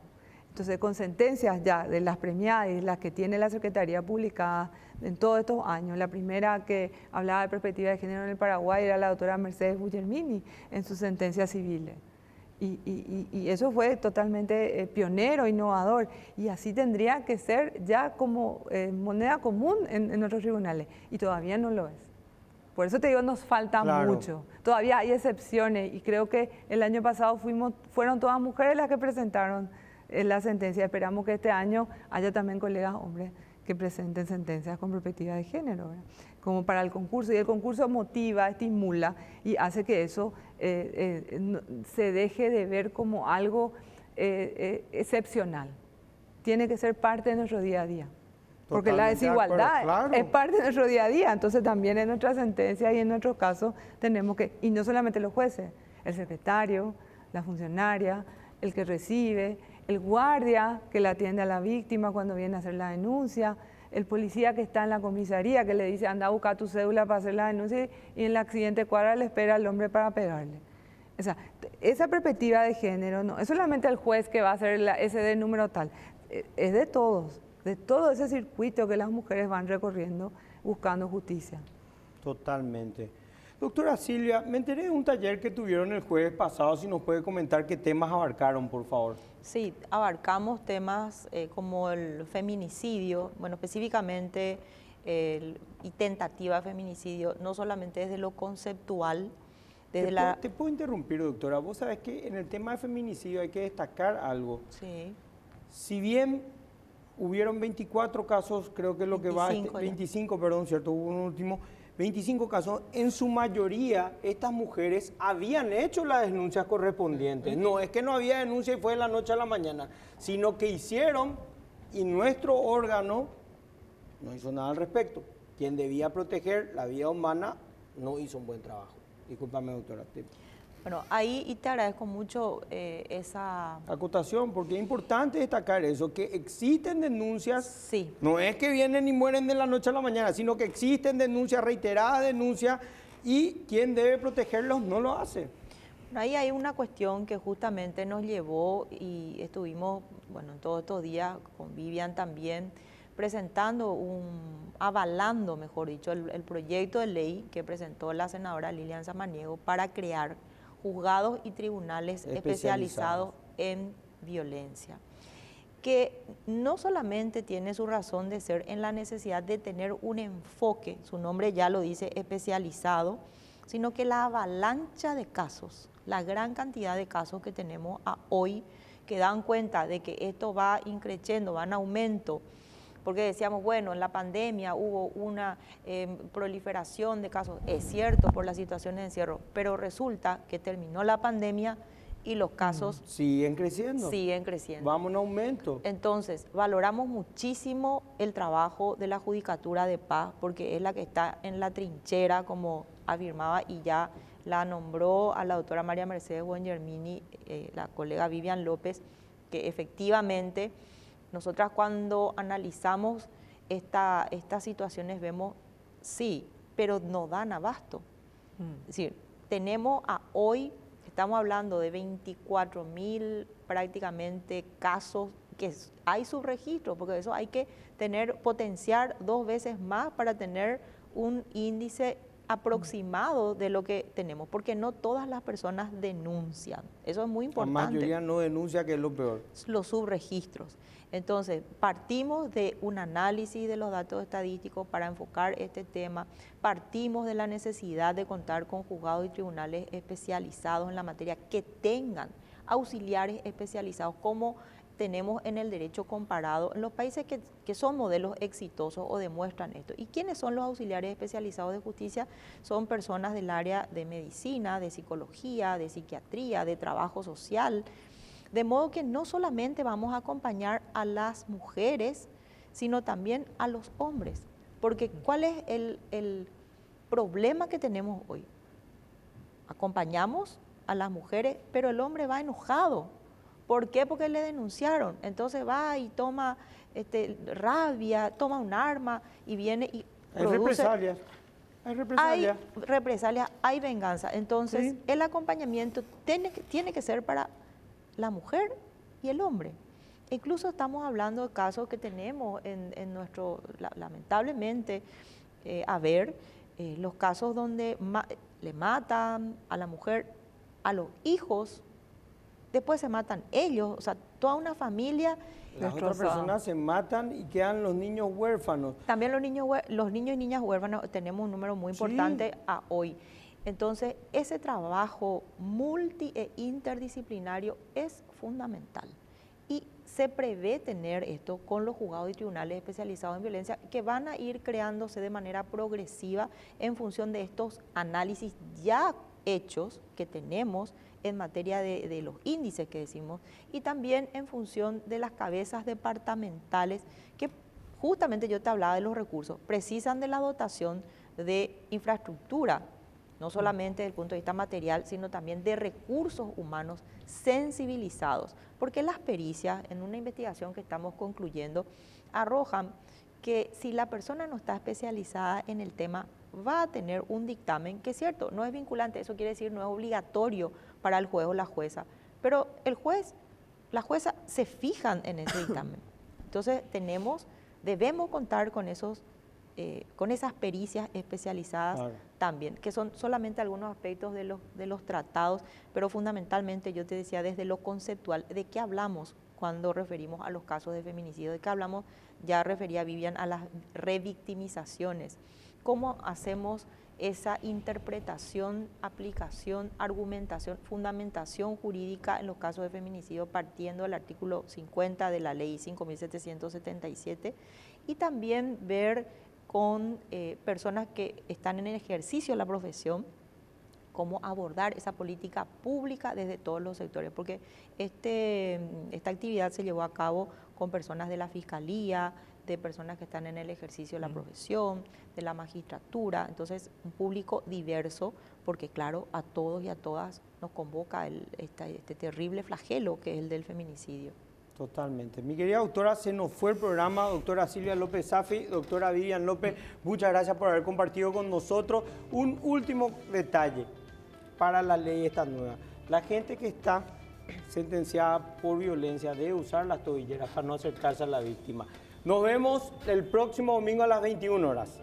Entonces, con sentencias ya de las premiadas y las que tiene la Secretaría publicada en todos estos años, la primera que hablaba de perspectiva de género en el Paraguay era la doctora Mercedes Guglielmini en sus sentencias civiles. Y eso fue totalmente pionero, innovador, y así tendría que ser ya como moneda común en nuestros tribunales, y todavía no lo es. Por eso te digo, nos falta mucho. Todavía hay excepciones, y creo que el año pasado fueron todas mujeres las que presentaron la sentencia. Esperamos que este año haya también colegas hombres que presenten sentencias con perspectiva de género, ¿verdad? Como para el concurso, y el concurso motiva, estimula y hace que eso se deje de ver como algo excepcional. Tiene que ser parte de nuestro día a día, porque la desigualdad es parte de nuestro día a día. Entonces también en nuestra sentencia y en nuestros casos tenemos que, y no solamente los jueces, el secretario, la funcionaria, el que recibe, el guardia que le atiende a la víctima cuando viene a hacer la denuncia, el policía que está en la comisaría que le dice anda a buscar tu cédula para hacer la denuncia, y en la siguiente cuadra le espera al hombre para pegarle. O sea, esa perspectiva de género no es solamente el juez que va a hacer ese de número tal, es de todos, de todo ese circuito que las mujeres van recorriendo buscando justicia. Totalmente. Doctora Silvia, me enteré de un taller que tuvieron el jueves pasado, si nos puede comentar qué temas abarcaron, por favor. Sí, abarcamos temas como el feminicidio, bueno, específicamente y tentativa de feminicidio, no solamente desde lo conceptual, desde ¿Te puedo interrumpir, doctora? Vos sabés que en el tema de feminicidio hay que destacar algo. Sí. Si bien hubieron 24 casos, creo que es lo 25 que va, 25, perdón, cierto, hubo un último, 25 casos, en su mayoría estas mujeres habían hecho las denuncias correspondientes. No es que no había denuncia y fue de la noche a la mañana, sino que hicieron y nuestro órgano no hizo nada al respecto. Quien debía proteger la vida humana no hizo un buen trabajo. Discúlpame, doctora. Bueno, ahí y te agradezco mucho esa acotación, porque es importante destacar eso, que existen denuncias, sí. No es que vienen y mueren de la noche a la mañana, sino que existen denuncias, reiteradas denuncias, y quien debe protegerlos no lo hace. Ahí hay una cuestión que justamente nos llevó y estuvimos, bueno, en todos estos días con Vivian también, avalando, mejor dicho, el proyecto de ley que presentó la senadora Lilian Samaniego para crear juzgados y tribunales especializados en violencia, que no solamente tiene su razón de ser en la necesidad de tener un enfoque, su nombre ya lo dice, especializado, sino que la avalancha de casos, la gran cantidad de casos que tenemos hoy, que dan cuenta de que esto va increciendo, va en aumento, porque decíamos, bueno, en la pandemia hubo una proliferación de casos, es cierto, por la situación de encierro, pero resulta que terminó la pandemia y los casos siguen creciendo. Vamos en aumento. Entonces, valoramos muchísimo el trabajo de la Judicatura de Paz, porque es la que está en la trinchera, como afirmaba, y ya la nombró a la doctora María Mercedes Guglielmini, la colega Vivian López, que efectivamente nosotras cuando analizamos estas situaciones vemos, sí, pero no dan abasto. Es decir, tenemos hoy, estamos hablando de 24.000 prácticamente casos que hay subregistro, porque eso hay que potenciar 2 veces más para tener un índice aproximado de lo que tenemos, porque no todas las personas denuncian. Eso es muy La importante. mayoría no denuncia, que es lo peor. Los subregistros. Entonces, partimos de un análisis de los datos estadísticos para enfocar este tema, partimos de la necesidad de contar con juzgados y tribunales especializados en la materia que tengan auxiliares especializados, como tenemos en el derecho comparado en los países que son modelos exitosos o demuestran esto. ¿Y quiénes son los auxiliares especializados de justicia? Son personas del área de medicina, de psicología, de psiquiatría, de trabajo social. De modo que no solamente vamos a acompañar a las mujeres, sino también a los hombres. Porque ¿cuál es el problema que tenemos hoy? Acompañamos a las mujeres, pero el hombre va enojado. ¿Por qué? Porque le denunciaron. Entonces va y toma rabia, toma un arma y viene y Hay produce... represalias. Hay represalias. Hay represalias, hay venganza. Entonces, Sí. el acompañamiento tiene que ser para la mujer y el hombre. Incluso estamos hablando de casos que tenemos en nuestro, lamentablemente, los casos donde le matan a la mujer, a los hijos, después se matan ellos, o sea, toda una familia. Las otras personas se matan y quedan los niños huérfanos. También los niños y niñas huérfanos tenemos un número muy importante a hoy. Entonces, ese trabajo multi e interdisciplinario es fundamental. Y se prevé tener esto con los juzgados y tribunales especializados en violencia, que van a ir creándose de manera progresiva en función de estos análisis ya hechos que tenemos en materia de los índices que decimos, y también en función de las cabezas departamentales que justamente yo te hablaba de los recursos, precisan de la dotación de infraestructura, no solamente desde el punto de vista material, sino también de recursos humanos sensibilizados, porque las pericias en una investigación que estamos concluyendo arrojan que si la persona no está especializada en el tema, va a tener un dictamen que es cierto, no es vinculante, eso quiere decir no es obligatorio para el juez o la jueza, pero el juez, la jueza se fijan en ese dictamen. Entonces debemos contar con esas pericias especializadas, claro, también, que son solamente algunos aspectos de los tratados, pero fundamentalmente yo te decía desde lo conceptual, ¿de qué hablamos cuando referimos a los casos de feminicidio? ¿De qué hablamos? Ya refería Vivian a las revictimizaciones. ¿Cómo hacemos esa interpretación, aplicación, argumentación, fundamentación jurídica en los casos de feminicidio partiendo del artículo 50 de la ley 5.777 y también ver con personas que están en el ejercicio de la profesión cómo abordar esa política pública desde todos los sectores, porque esta actividad se llevó a cabo con personas de la Fiscalía, de personas que están en el ejercicio de la profesión, de la magistratura, entonces un público diverso, porque claro, a todos y a todas nos convoca este terrible flagelo que es el del feminicidio. Totalmente. Mi querida doctora, se nos fue el programa, doctora Silvia López Safi, doctora Vivian López, muchas gracias por haber compartido con nosotros. Un último detalle para la ley esta nueva. La gente que está sentenciada por violencia debe usar las tobilleras para no acercarse a la víctima. Nos vemos el próximo domingo a las 21 horas.